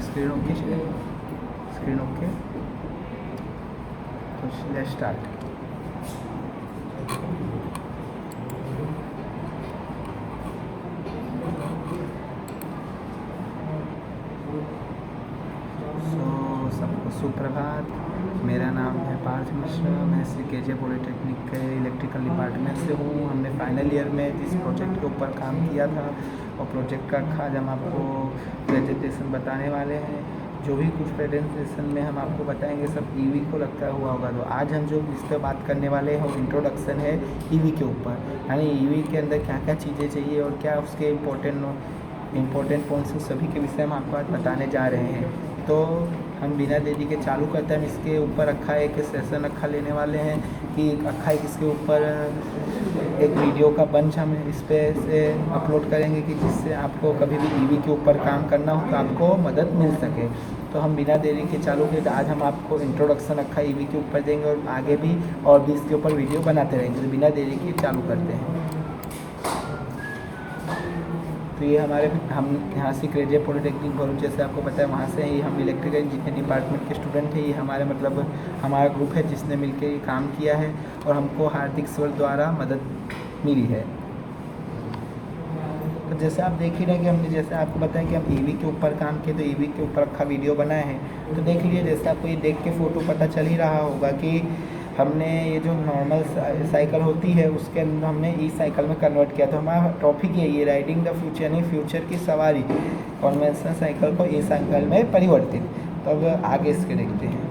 Screen okay, screen okay, तो let's start. सबको सुप्रभात। मेरा नाम है पार्थ मिश्रा। मैं श्री KJ पॉलिटेक्निक के इलेक्ट्रिकल डिपार्टमेंट से हूँ। हमने फाइनल ईयर में इस प्रोजेक्ट के ऊपर काम किया था और प्रोजेक्ट का आज हम आपको प्रेजेंटेशन बताने वाले हैं। जो भी कुछ प्रेजेंटेशन में हम आपको बताएंगे सब EV को लगता हुआ होगा। तो आज हम जो इस पर बात करने वाले हैं वो इंट्रोडक्शन है EV के ऊपर, यानी EV के अंदर क्या क्या चीज़ें चाहिए और क्या उसके इम्पोर्टेंट पॉइंट्स सभी के विषय में आपको आज बताने जा रहे हैं। तो हम बिना देरी के चालू करते हैं। हम इसके ऊपर अक्खा एक सेशन अक्खा लेने वाले हैं कि अक्खा एक इसके ऊपर एक वीडियो का बंच हम इस पे से अपलोड करेंगे कि जिससे आपको कभी भी EV के ऊपर काम करना हो तो आपको मदद मिल सके। तो हम बिना देरी के चालू किए आज हम आपको इंट्रोडक्शन अक्खा EV के ऊपर देंगे और आगे भी और भी इसके ऊपर वीडियो बनाते रहेंगे। तो बिना देरी के चालू करते हैं। तो ये हम यहाँ से KJ पॉलिटेक्निक भरूच, जैसे आपको पता है वहाँ से ही हम इलेक्ट्रिकल इंजीनियरिंग डिपार्टमेंट के स्टूडेंट हैं। ये हमारे हमारा ग्रुप है जिसने मिलकर ये काम किया है और हमको हार्दिक स्वर द्वारा मदद मिली है। तो जैसे आप देख ही रहे हैं कि हमने जैसे आपको बताया कि हम EV के ऊपर काम किए, तो EV के ऊपर अच्छा वीडियो बनाए हैं। तो देख लीजिए, जैसे आपको ये देख के फ़ोटो पता चल ही रहा होगा कि हमने ये जो नॉर्मल साइकिल होती है उसके अंदर हमने ई साइकिल में कन्वर्ट किया। तो हमारा टॉपिक यही है, राइडिंग द फ्यूचर, यानी फ्यूचर की सवारी, कन्वेंशनल साइकिल को ई साइकिल में परिवर्तित। तो अब आगे इसके देखते हैं।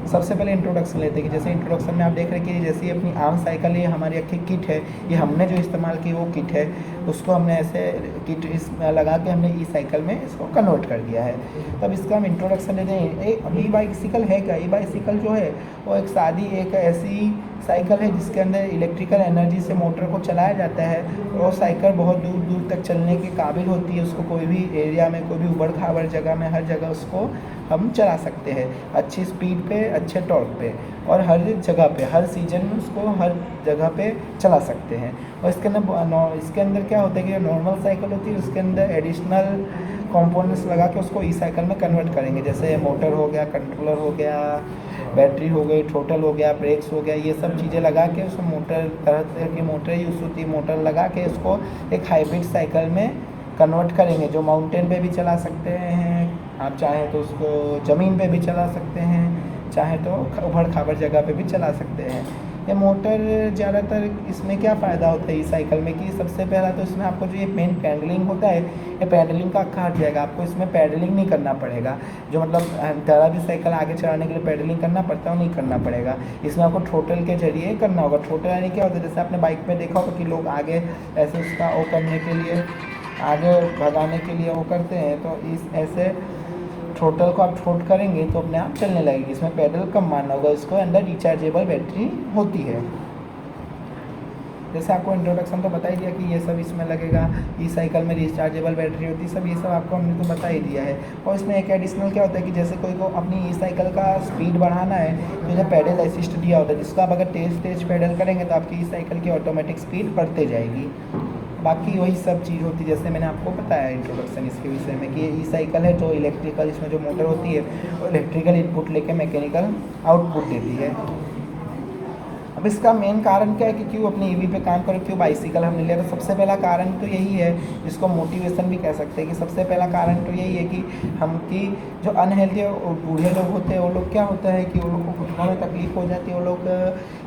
सबसे पहले इंट्रोडक्शन लेते हैं कि जैसे इंट्रोडक्शन में आप देख रहे हैं कि जैसे अपनी आम साइकिल ये हमारी अक्खी किट है, ये हमने जो इस्तेमाल की वो किट है, उसको हमने ऐसे किट इसमें लगा के हमने ई साइकिल में इसको कन्वर्ट कर दिया है। तब इसका हम इंट्रोडक्शन लेते हैं। ई बाइसिकल है क्या? ई बाइसिकल जो है वो एक ऐसी साइकिल है जिसके अंदर इलेक्ट्रिकल एनर्जी से मोटर को चलाया जाता है और साइकिल बहुत दूर दूर तक चलने के काबिल होती है। उसको कोई भी एरिया में, कोई भी उबड़ खाबड़ जगह में, हर जगह उसको हम चला सकते हैं अच्छी स्पीड पे, अच्छे टॉर्क पे, और हर जगह पे, हर सीजन में उसको हर जगह पे चला सकते हैं। और इसके अंदर क्या होता है कि नॉर्मल साइकिल होती है उसके अंदर एडिशनल कंपोनेंट्स लगा के उसको ई साइकिल में कन्वर्ट करेंगे। जैसे मोटर हो गया, कंट्रोलर हो गया, बैटरी हो गई, थ्रोटल हो गया, ब्रेक्स हो गया, ये सब चीज़ें लगा के उसको मोटर, तरह तरह की मोटर यूज़ होती है, मोटर लगा के उसको एक हाइब्रिड साइकिल में कन्वर्ट करेंगे जो माउंटेन पे भी चला सकते हैं। आप चाहें तो उसको ज़मीन पे भी चला सकते हैं, चाहे तो उबड़ खाबड़ जगह पे भी चला सकते हैं। ये मोटर ज़्यादातर इसमें क्या फ़ायदा होता है इस साइकिल में कि सबसे पहला तो इसमें आपको जो ये मेन पैडलिंग होता है, ये पैडलिंग का अक्खा हट जाएगा। आपको इसमें पैडलिंग नहीं करना पड़ेगा। जो तरह भी साइकिल आगे चलाने के लिए पैडलिंग करना पड़ता है वो नहीं करना पड़ेगा। इसमें आपको थ्रोटल के जरिए करना होगा। थ्रोटल यानी क्या होता है, जैसे आपने बाइक में देखा होगा कि लोग आगे ऐसे उसका वो करने के लिए, आगे भगाने के लिए वो करते हैं। तो इस ऐसे थ्रोटल को आप छोट करेंगे तो अपने आप चलने लगेगी। इसमें पैडल कम मारना होगा। इसको अंदर रिचार्जेबल बैटरी होती है। जैसे आपको इंट्रोडक्शन तो बता ही दिया कि ये सब इसमें लगेगा, ई साइकिल में रिचार्जेबल बैटरी होती है, सब ये सब आपको हमने तो बता ही दिया है। और इसमें एक एडिशनल क्या होता है कि जैसे कोई को अपनी ई साइकिल का स्पीड बढ़ाना है तो इधर पैडल असिस्ट दिया होता है, जिसको आप अगर तेज पैडल करेंगे तो आपकी ई साइकिल की ऑटोमेटिक स्पीड बढ़ते जाएगी। बाकी वही सब चीज़ होती है जैसे मैंने आपको बताया इंट्रोडक्शन इसके विषय में कि ये ई साइकिल है जो इलेक्ट्रिकल, इसमें जो मोटर होती है वो इलेक्ट्रिकल इनपुट लेके मैकेनिकल आउटपुट देती है। अब इसका मेन कारण क्या है कि क्यों अपने EV पे काम करो, क्यों बाइसिकल हमने लिया? तो सबसे पहला कारण तो यही है, जिसको मोटिवेशन भी कह सकते हैं कि सबसे पहला कारण तो यही है कि हम की जो अनहेल्दी और बूढ़े लोग होते हैं वो लोग क्या होता है कि वो लोग को घुटनों में तकलीफ हो जाती है, वो लोग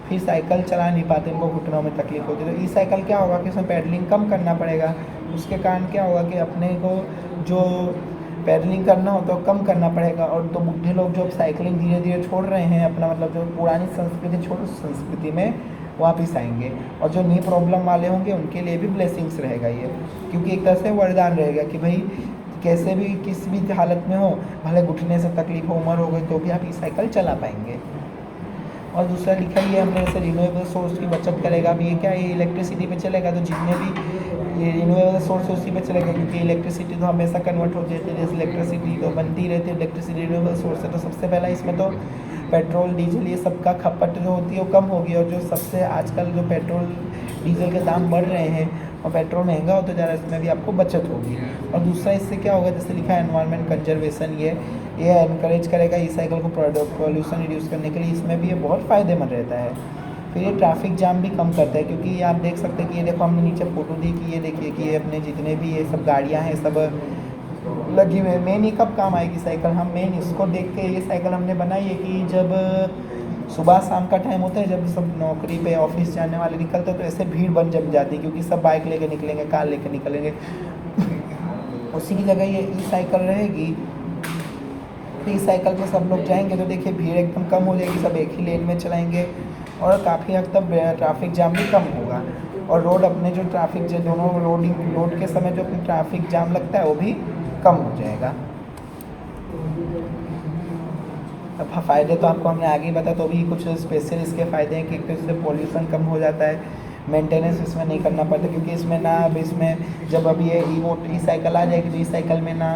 फिर साइकिल चला नहीं पाते, उनको घुटनों में तकलीफ होती है। तो ई साइकिल क्या होगा कि उसमें पैडलिंग कम करना पड़ेगा। उसके कारण क्या होगा कि अपने को जो पैडलिंग करना हो तो कम करना पड़ेगा। और तो बूढ़े लोग जो साइकिलिंग धीरे धीरे छोड़ रहे हैं, अपना जो पुरानी संस्कृति छोड़ उस संस्कृति में वापस आएंगे। और जो नी प्रॉब्लम वाले होंगे उनके लिए भी ब्लेसिंग्स रहेगा ये, क्योंकि एक तरह से वरदान रहेगा कि भाई कैसे भी किस भी हालत में हो, भले घुटने से तकलीफ हो, उम्र हो गई तो भी आप ई साइकिल चला पाएंगे। और दूसरा लिखा ही है हमने जैसे रिन्यूएबल सोर्स की बचत करेगा। अब ये क्या है, इलेक्ट्रिसिटी पे चलेगा तो जितने भी ये रिन्यूएबल सोर्स उसी पे चलेगा, क्योंकि इलेक्ट्रिसिटी तो हमेशा कन्वर्ट होती रहती है, जैसे इलेक्ट्रिसिटी तो बनती रहती है, इलेक्ट्रिसिटी रिन्यूएबल सोर्स है। तो सबसे पहला इसमें तो पेट्रोल डीजल ये सब का खपत जो होती है वो कम होगी। और जो सबसे आजकल जो पेट्रोल डीजल के दाम बढ़ रहे हैं और पेट्रोल महंगा हो तो ज़्यादा इसमें भी आपको बचत होगी। और दूसरा इससे क्या होगा, जैसे लिखा है एनवायरनमेंट कंजर्वेशन, ये एनकरेज करेगा ई साइकिल को पॉल्यूशन रिड्यूस करने के लिए, इसमें भी ये बहुत फ़ायदेमंद रहता है। फिर ये ट्रैफिक जाम भी कम करता है, क्योंकि आप देख सकते हैं कि ये देखो हमने नीचे फ़ोटो दी कि ये देखिए कि ये अपने जितने भी ये सब गाड़ियाँ हैं सब लगी हुई है। मेन ही कब काम आएगी साइकिल, हम मेन इसको देख के ये साइकिल हमने बनाई है कि जब सुबह शाम का टाइम होता है, जब सब नौकरी पे ऑफिस जाने वाले निकलते हैं तो ऐसे भीड़ बन जम जाती है, क्योंकि सब बाइक लेके निकलेंगे, कार लेके निकलेंगे। उसी की जगह ये ई साइकिल रहेगी, तो ई साइकिल पे सब लोग जाएंगे तो देखिए भीड़ एकदम कम हो जाएगी, सब एक ही लेन में चलाएंगे और काफ़ी हद तक ट्रैफिक जाम भी कम होगा। और रोड अपने जो ट्रैफिक जो दोनों रोड के समय जो अपने ट्रैफिक जाम लगता है वो भी कम हो जाएगा। अब फ़ायदे तो आपको हमने आगे ही बताया, तो भी कुछ स्पेशल इसके फ़ायदे हैं कि इससे पॉल्यूशन कम हो जाता है, मेंटेनेंस इसमें नहीं करना पड़ता, क्योंकि इसमें ना अब इसमें जब अब ये ई साइकिल आ जाएगी तो ई साइकिल में ना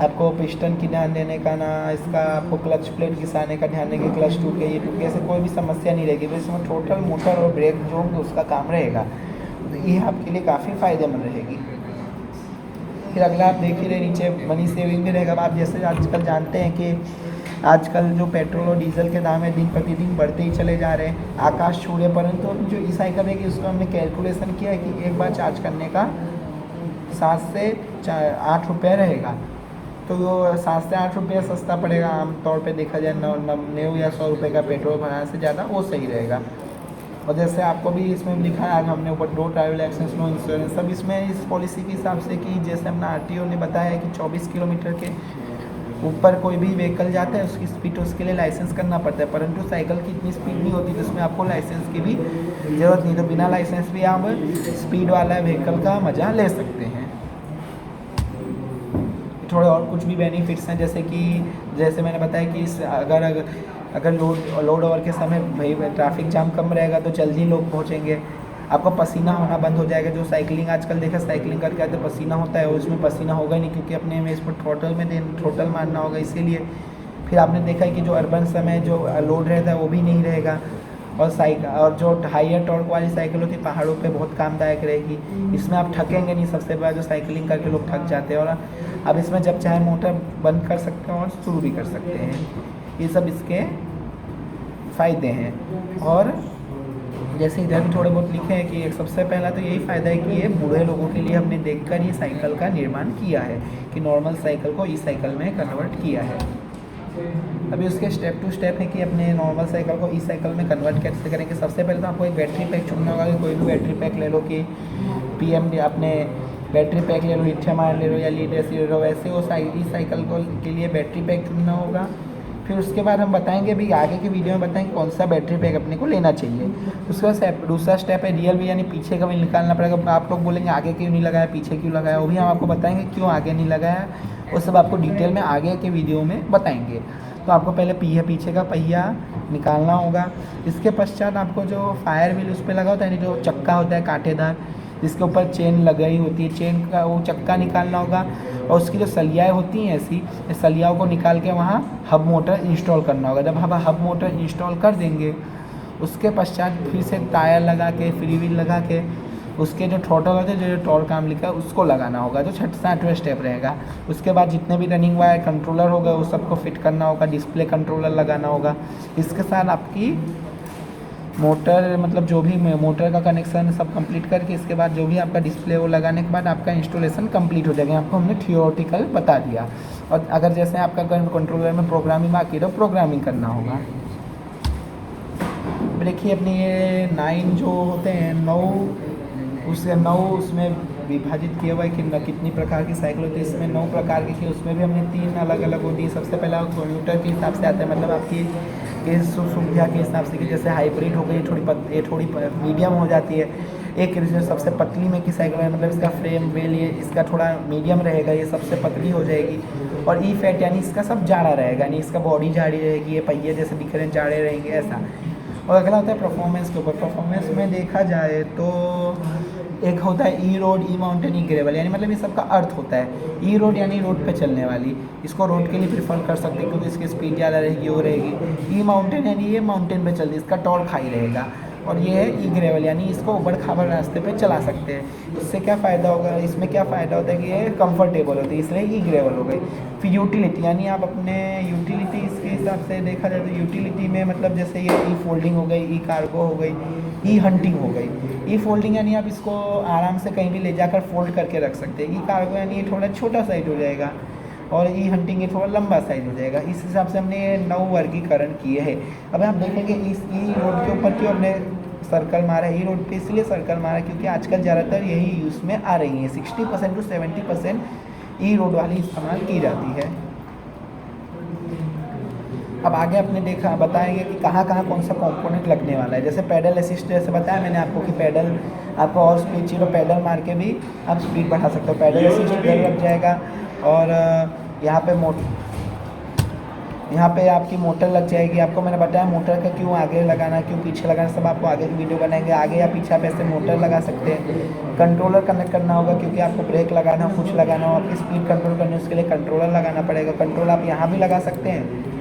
आपको पिस्टन की ध्यान देने का, ना इसका आपको क्लच प्लेट घिसाने का ध्यान देंगे, क्लच टूट गई ये टूट गई, ऐसे कोई भी समस्या नहीं रहेगी। तो इसमें टोटल मोटर और ब्रेक जो होंगे उसका काम रहेगा, तो ये आपके लिए काफ़ी फ़ायदेमंद रहेगी। फिर अगला आप देख ही रहे नीचे मनी सेविंग भी रहेगा। आप जैसे आजकल जानते हैं कि आजकल जो पेट्रोल और डीजल के दाम है दिन प्रतिदिन बढ़ते ही चले जा रहे हैं, आकाश छू रहे, परंतु जो ई साइकिल है कि उसको हमने कैलकुलेशन किया है कि एक बार चार्ज करने का 7 से 8 रुपये रहेगा, तो वो 7 से 8 रुपये सस्ता पड़ेगा। आमतौर पे देखा जाए 90 या 100 रुपये का पेट्रोल भराने से ज़्यादा वो सही रहेगा। और जैसे आपको भी इसमें लिखा है हमने ऊपर, no travel expense no insurance, सब इसमें इस पॉलिसी के हिसाब से कि जैसे अपना आरटीओ ने बताया है कि 24 किलोमीटर के ऊपर कोई भी व्हीकल जाता है उसकी स्पीड, उसके लिए लाइसेंस करना पड़ता है, परंतु साइकिल की इतनी स्पीड नहीं होती, जिसमें आपको लाइसेंस की भी ज़रूरत नहीं, तो बिना लाइसेंस भी आप स्पीड वाला व्हीकल का मज़ा ले सकते हैं। थोड़े और कुछ भी बेनिफिट्स हैं, जैसे मैंने बताया कि अगर लोड ओवर के समय भाई ट्रैफिक जाम कम रहेगा तो जल्दी लोग पहुंचेंगे, आपको पसीना होना बंद हो जाएगा। जो साइकिलिंग आजकल देखा साइकिलिंग करके आते पसीना होता है, उसमें पसीना होगा नहीं, क्योंकि अपने में इसमें टोटल मारना होगा, इसीलिए। फिर आपने देखा है कि जो अर्बन समय जो लोड रहता है वो भी नहीं रहेगा, और जो हाइयर टॉर्क वाली साइकिल होती है पहाड़ों पे बहुत कामदायक रहेगी, इसमें आप थकेंगे नहीं। सबसे पहले जो साइकिलिंग करके लोग थक जाते हैं, और अब इसमें जब चाहे मोटर बंद कर सकते हैं और शुरू भी कर सकते हैं, ये सब इसके फ़ायदे हैं। और जैसे इधर भी थोड़े बहुत लिखे हैं कि एक सबसे पहला तो यही फ़ायदा है कि ये बूढ़े लोगों के लिए हमने देखकर ये साइकिल का निर्माण किया है, कि नॉर्मल साइकिल को ई साइकिल में कन्वर्ट किया है। अभी उसके स्टेप टू स्टेप है कि अपने नॉर्मल साइकिल को ई साइकिल में कन्वर्ट कैसे करेंगे। सबसे पहले तो आपको एक बैटरी पैक चुनना होगा, कि कोई भी बैटरी पैक ले लो, कि PMD अपने बैटरी पैक ले लो, लिथियम आयन ले लो या लीड एसिड ले लो, वैसे वो ई साइकिल के लिए बैटरी पैक चुनना होगा। फिर उसके बाद हम बताएंगे भी आगे की वीडियो में बताएंगे कौन सा बैटरी पैक अपने को लेना चाहिए। उसके बाद दूसरा स्टेप है रियल व्हील, यानी पीछे का व्हील निकालना पड़ेगा। आप लोग बोलेंगे आगे क्यों नहीं लगाया, पीछे क्यों लगाया, वो भी हम आपको बताएंगे क्यों आगे नहीं लगाया, वो सब आपको डिटेल में आगे के वीडियो में बताएंगे। तो आपको पहले पीछे का पहिया निकालना होगा। इसके पश्चात आपको जो फायर व्हील उस पर लगा होता है, यानी जो चक्का होता है कांटेदार, जिसके ऊपर चेन लगाई होती है, चेन का वो चक्का निकालना होगा। और उसकी जो सलियाएँ होती हैं ऐसी, इस सलियाओं को निकाल के वहाँ हब मोटर इंस्टॉल करना होगा। जब हब मोटर इंस्टॉल कर देंगे, उसके पश्चात फिर से टायर लगा के, फ्री व्हील लगा के, उसके जो थ्रॉटल होते हैं, जो टॉर्क काम लिखा है उसको लगाना होगा, जो 6वां स्टेप रहेगा। उसके बाद जितने भी रनिंग वायर कंट्रोलर होगा वो सबको फिट करना होगा, डिस्प्ले कंट्रोलर लगाना होगा। इसके साथ आपकी मोटर, मतलब जो भी मोटर का कनेक्शन सब कंप्लीट करके, इसके बाद जो भी आपका डिस्प्ले वो लगाने के बाद आपका इंस्टॉलेशन कंप्लीट हो जाएगा। आपको हमने थियोरेटिकल बता दिया। और अगर जैसे आपका कंट्रोलर में प्रोग्रामिंग बाकी तो प्रोग्रामिंग करना होगा। देखिए अपने ये 9 जो होते हैं 9 उसमें विभाजित किया हुआ है कि कितनी प्रकार की साइकिल होती है। इसमें 9 प्रकार की, उसमें भी हमने 3 अलग अलग होती है। सबसे पहला कंप्यूटर के हिसाब से आता है, मतलब आपकी सुविधा के हिसाब से, कि जैसे हाइब्रिड हो गई, ये थोड़ी मीडियम हो जाती है। एक जो सबसे पतली में की साइकिल है, मतलब इसका फ्रेम वेल ये इसका थोड़ा मीडियम रहेगा, ये सबसे पतली हो जाएगी। और ई फैट यानी इसका सब जाड़ा रहेगा, यानी इसका बॉडी जाड़ी रहेगी, ये पहिए जैसे दिख रहे हैं जाड़े रहेंगे ऐसा। और अगला होता है परफॉर्मेंस के ऊपर। परफॉर्मेंस में देखा जाए तो एक होता है ई रोड, ई माउंटेन, ई ग्रेवल, यानी मतलब ये सबका अर्थ होता है। ई रोड यानी रोड पे चलने वाली, इसको रोड के लिए प्रीफर कर सकते हैं क्योंकि इसकी स्पीड ज़्यादा रहेगी, वो रहेगी। ई माउंटेन यानी ये माउंटेन पे चलती, इसका टॉर्क हाई रहेगा। और ये है ई ग्रेवल, यानी इसको ऊबड़ खाबड़ रास्ते पे चला सकते हैं। इससे क्या फ़ायदा होगा, इसमें क्या फ़ायदा होता है कि ये कंफर्टेबल होती है, इसलिए ई ग्रेवल हो गई। फिर यूटिलिटी, यानी आप अपने यूटिलिटी इसके हिसाब से देखा जाए तो यूटिलिटी में मतलब जैसे ये ई फोल्डिंग हो गई, ई कार्गो हो गई, ई हंटिंग हो गई। ई फोल्डिंग यानी आप इसको आराम से कहीं भी ले जाकर फोल्ड करके रख सकते हैं। ई कार्गो यानी ये थोड़ा छोटा साइज हो जाएगा, और ई हंटिंग ये थोड़ा लंबा साइज हो जाएगा। इस हिसाब से हमने ये 9 वर्गीकरण किए हैं। अब आप देखेंगे इस ई रोड के ऊपर क्यों हमने सर्कल मारा है, ई रोड पे इसलिए सर्कल मारा क्योंकि आजकल ज़्यादातर यही यूज़ में आ रही है। 60% टू 70% ई रोड वाली इस्तेमाल की जाती है। अब आगे आपने देखा बताएंगे कि कहाँ कहाँ कौन सा कंपोनेंट लगने वाला है। जैसे पैडल असिस्ट, जैसे बताया मैंने आपको कि पैडल आपको और स्पीड चाहिए तो पैडल मार के भी आप स्पीड बढ़ा सकते हो। पैडल असिस्ट इधर लग जाएगा, और यहाँ पे आपकी मोटर लग जाएगी। आपको मैंने बताया मोटर का क्यों आगे लगाना, क्यों पीछे लगाना, सब आपको आगे की वीडियो बनाएंगे। आगे या पीछे आप ऐसे मोटर लगा सकते हैं। कंट्रोलर कनेक्ट करना होगा क्योंकि आपको ब्रेक लगाना हो, कुछ लगाना हो, आपकी स्पीड कंट्रोल करनी है, उसके लिए कंट्रोलर लगाना पड़ेगा। कंट्रोल आप यहाँ भी लगा सकते हैं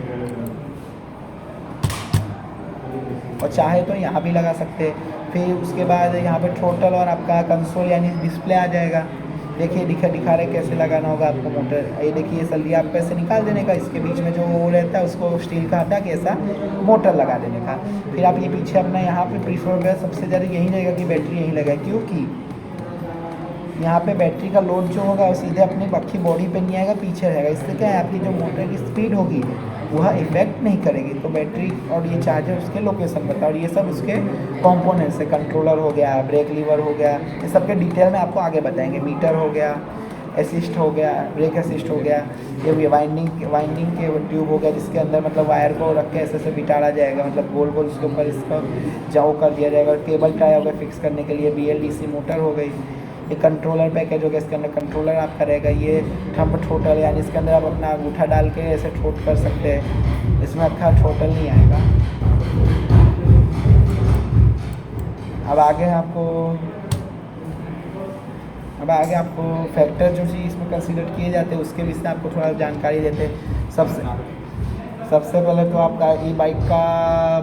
और चाहे तो यहाँ भी लगा सकते हैं। फिर उसके बाद यहाँ पे टोटल और आपका कंसोल यानी डिस्प्ले आ जाएगा। देखिए दिखा रहे कैसे लगाना होगा आपको मोटर। ये देखिए ये सलिया आपको ऐसे निकाल देने का, इसके बीच में जो वो रहता है उसको स्टील का हटा के ऐसा मोटर लगा देने का। फिर आप ये पीछे अपना यहाँ पे प्रीफर होगा सबसे ज़्यादा यही रहेगा कि बैटरी यहीं लगाए, क्योंकि यहाँ पे बैटरी का लोड जो होगा वो सीधे अपनी बाकी बॉडी पे नहीं आएगा, पीछे रहेगा। इससे क्या है आपकी जो मोटर की स्पीड होगी वह इफेक्ट नहीं करेगी। तो बैटरी और ये चार्जर उसके लोकेशन बताओ, और ये सब उसके कंपोनेंट्स है। कंट्रोलर हो गया, ब्रेक लीवर हो गया, ये सब के डिटेल में आपको आगे बताएंगे। मीटर हो गया, असिस्ट हो गया, ब्रेक असिस्ट हो गया, ये वाइंडिंग के ट्यूब हो गया जिसके अंदर मतलब वायर को रख के ऐसे बिठाड़ा जाएगा, मतलब गोल गोल उसके ऊपर इसका जाओ कर दिया जाएगा। केबल टाई होगा फिक्स करने के लिए। BLDC मोटर हो गई। ये कंट्रोलर पैकेज हो गया, इसके अंदर कंट्रोलर आपका रहेगा। ये थंब ठोटल, यानी इसके अंदर आप अपना अंगूठा डाल के ऐसे ठोट कर सकते हैं। इसमें अच्छा ठोटल नहीं आएगा। अब आगे आपको फैक्टर जो चीज़ इसमें कंसीडर किए जाते हैं उसके विषय आपको थोड़ा जानकारी देते हैं। सबसे पहले तो आपका ई बाइक का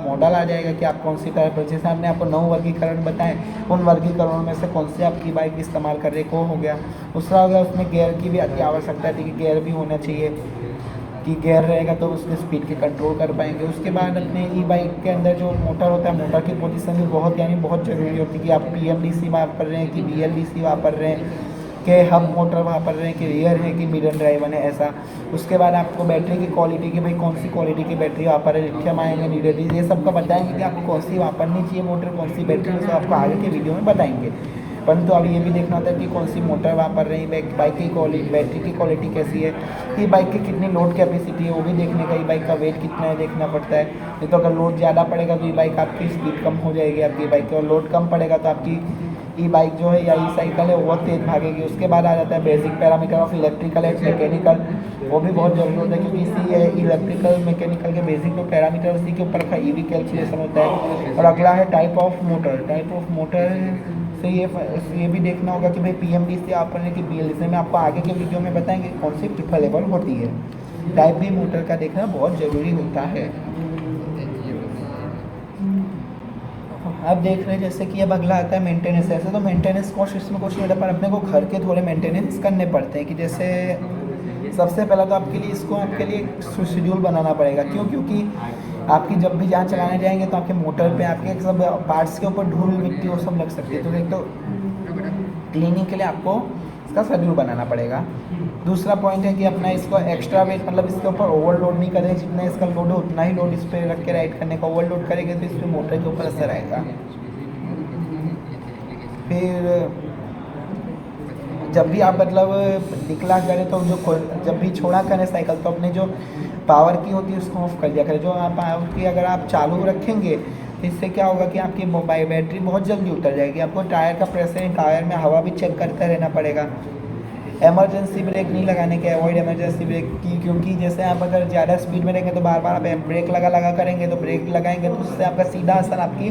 मॉडल आ जाएगा कि आप कौन सी टाइप है। जैसे हमने आपको 9 वर्गीकरण बताएं, उन वर्गीकरणों में से कौन से आपकी बाइक इस्तेमाल कर रहे को हो गया। दूसरा हो गया उसमें गियर की भी अति आवश्यकता थी कि गियर भी होना चाहिए, कि गियर रहेगा तो उसमें स्पीड के कंट्रोल कर पाएंगे। उसके बाद अपने ई बाइक के अंदर जो मोटर होता है, मोटर की पोजीशन भी बहुत ज़रूरी होती है कि आप PMDC वापर रहे हैं कि BLDC वापर रहे हैं, कि हब मोटर वापर रहे हैं कि रियर है कि मिडल ड्राइवर है, ऐसा। उसके बाद आपको बैटरी की क्वालिटी की भाई कौन सी क्वालिटी की बैटरी वापर है, लिथियम आयन नीडेड, ये सब का बताएंगे कि आपको कौन सी वापरनी चाहिए मोटर, कौन सी बैटरी, सब आपको आगे के वीडियो में बताएंगे। परंतु अभी ये भी देखना होता है कि कौन सी मोटर वापर रही है, बाइक की क्वालिटी, बैटरी की क्वालिटी कैसी है, ये बाइक की कितनी लोड कैपेसिटी है वो भी देखने का, ये बाइक का वेट कितना है देखना पड़ता है। नहीं तो अगर लोड ज़्यादा पड़ेगा तो ये बाइक आपकी स्पीड कम हो जाएगी आपकी बाइक की, और लोड कम पड़ेगा तो आपकी ई बाइक जो है या ई साइकिल है वो बहुत तेज़ भागेगी। उसके बाद आ जाता है basic parameter of electrical and mechanical, वो भी बहुत जरूरी होता है क्योंकि इसी इलेक्ट्रिकल मैकेनिकल के बेसिक जो पैरामीटर उसी के ऊपर का EV कैलकुलेशन होता है। और अगला है टाइप ऑफ मोटर से ये भी देखना होगा कि भाई PMDC वापरने की BLDC में आपको आगे के वीडियो में बताएंगे कौन सी प्रिफरेबल होती है। टाइप भी मोटर का देखना बहुत ज़रूरी होता है। अब देख रहे हैं जैसे कि अब अगला आता है मेंटेनेंस। ऐसे तो मेंटेनेंस कॉस्ट इसमें कुछ नहीं होता, पर अपने को घर के थोड़े मेंटेनेंस करने पड़ते हैं। कि जैसे सबसे पहला तो आपके लिए शेड्यूल बनाना पड़ेगा। क्योंकि आपकी जब भी जान चलाने जाएंगे तो आपके मोटर पे आपके सब पार्ट्स के ऊपर धूल मिट्टी वो सब लग सकती है। तो एक तो क्लीनिंग के लिए आपको इसका शेड्यूल बनाना पड़ेगा। दूसरा पॉइंट है कि अपना इसको एक्स्ट्रा वेट मतलब इसके ऊपर ओवरलोड नहीं करें, जितना इसका लोड है उतना ही लोड इस पर रख के राइड करने का। ओवरलोड करेंगे तो इस पर मोटर के ऊपर असर आएगा। फिर जब भी आप मतलब निकला करें तो जब भी छोड़ा करें साइकिल तो अपने जो पावर की होती है उसको ऑफ कर दिया करें। जो आप पावर की अगर आप चालू रखेंगे तो इससे क्या होगा कि आपकी मोबाइल बैटरी बहुत जल्दी उतर जाएगी। आपको टायर का प्रेशर, टायर में हवा भी चेक करते रहना पड़ेगा। एमरजेंसी ब्रेक नहीं लगाने के, अवॉइड एमरजेंसी ब्रेक की, क्योंकि जैसे आप अगर ज़्यादा स्पीड में रहेंगे तो बार बार आप ब्रेक लगा करेंगे तो ब्रेक लगाएंगे तो उससे आपका सीधा असर आपकी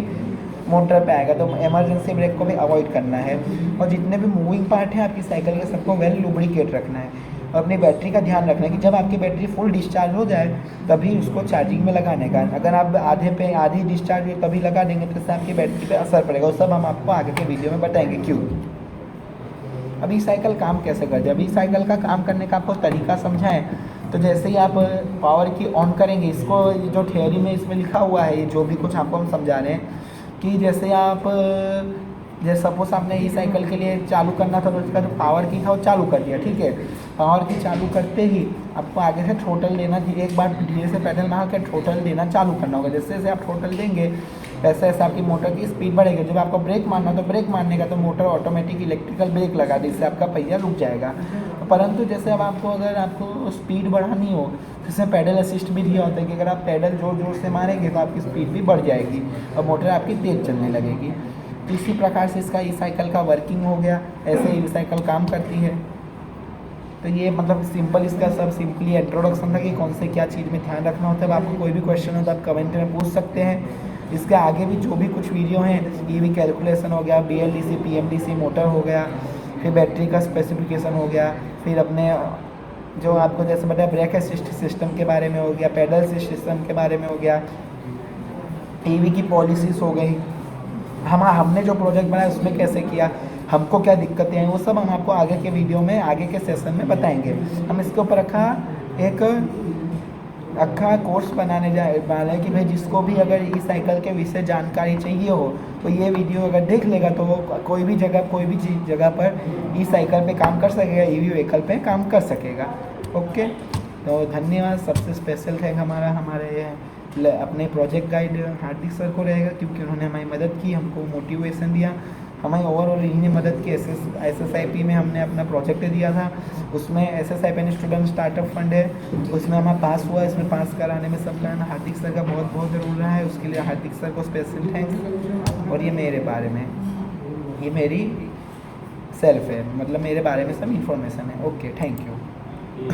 मोटर पे आएगा। तो एमरजेंसी ब्रेक को भी अवॉइड करना है। और जितने भी मूविंग पार्ट हैं आपकी साइकिल के सबको वेल लुब्रिकेट रखना है। और अपनी बैटरी का ध्यान रखना है कि जब आपकी बैटरी फुल डिस्चार्ज हो जाए तभी उसको चार्जिंग में लगाने का। अगर आप आधी डिस्चार्ज हो तभी लगा देंगे तो इससे आपकी बैटरी पे असर पड़ेगा। वो सब हम आपको आगे के वीडियो में बताएंगे क्यों। अब ई साइकिल काम कैसे करते हैं। अब ई साइकिल का काम करने का आपको तरीका समझाएं तो जैसे ही आप पावर की ऑन करेंगे, इसको जो थियरी में इसमें लिखा हुआ है, ये जो भी कुछ आपको हम समझा रहे हैं कि जैसे आप जैसे सपोज आपने ई साइकिल के लिए चालू करना था तो उसका जो पावर की था वो चालू कर दिया, ठीक है। पावर की चालू करते ही आपको आगे से थ्रोटल देना, एक बार धीरे से पैडल मार के थ्रोटल देना चालू करना होगा। जैसे जैसे आप थ्रोटल देंगे वैसे वैसे आपकी मोटर की स्पीड बढ़ेगी। जब आपको ब्रेक मारना तो ब्रेक मारने का तो मोटर ऑटोमेटिक इलेक्ट्रिकल ब्रेक लगा दी, इससे आपका पहिया रुक जाएगा। परंतु जैसे अब आपको अगर आपको स्पीड बढ़ानी हो तो इसमें पैडल असिस्ट भी दिया होता है कि अगर आप पैडल जोर जोर से मारेंगे तो आपकी स्पीड भी बढ़ जाएगी और मोटर आपकी तेज़ चलने लगेगी। तो इसी प्रकार से इसका ई साइकिल का वर्किंग हो गया, ऐसे ई साइकिल काम करती है। तो ये मतलब सिंपल इसका सब सिंपली इंट्रोडक्शन था कि कौन से क्या चीज़ में ध्यान रखना होता है। अब आपको कोई भी क्वेश्चन हो तो आप कमेंट में पूछ सकते हैं। इसके आगे भी जो भी कुछ वीडियो हैं, ईवी कैलकुलेशन हो गया, BLDC PMDC मोटर हो गया, फिर बैटरी का स्पेसिफिकेशन हो गया, फिर अपने जो आपको जैसे बताया ब्रेक असिस्ट सिस्टम के बारे में हो गया, पैडल सिस्टम के बारे में हो गया, ईवी की पॉलिसीज़ हो गई, हमने जो प्रोजेक्ट बनाया उसमें कैसे किया, हमको क्या दिक्कतें हैं, वो सब हम आपको आगे के वीडियो में आगे के सेशन में बताएंगे। हम इसके ऊपर एक कोर्स बनाने वाले हैं कि भाई जिसको भी अगर ई साइकिल के विषय जानकारी चाहिए हो तो ये वीडियो अगर देख लेगा तो वो कोई भी जगह पर ई साइकिल पे काम कर सकेगा, ईवी व्हीकल पे काम कर सकेगा। ओके, तो धन्यवाद। सबसे स्पेशल है हमारे अपने प्रोजेक्ट गाइड हार्दिक सर को रहेगा क्योंकि उन्होंने हमारी मदद की, हमको मोटिवेशन दिया, हमारी ओवरऑल इन्हीं ने मदद की। SSIP में हमने अपना प्रोजेक्ट दिया था, उसमें SSIP स्टूडेंट स्टार्टअप फंड है, उसमें हमारा पास हुआ। इसमें पास कराने में सबका हार्दिक सर का बहुत बहुत ज़रूर रहा है, उसके लिए हार्दिक सर को स्पेशल थैंक्स। और ये मेरे बारे में, ये मेरी सेल्फ है, मतलब मेरे बारे में सब इन्फॉर्मेशन है। Okay, thank you.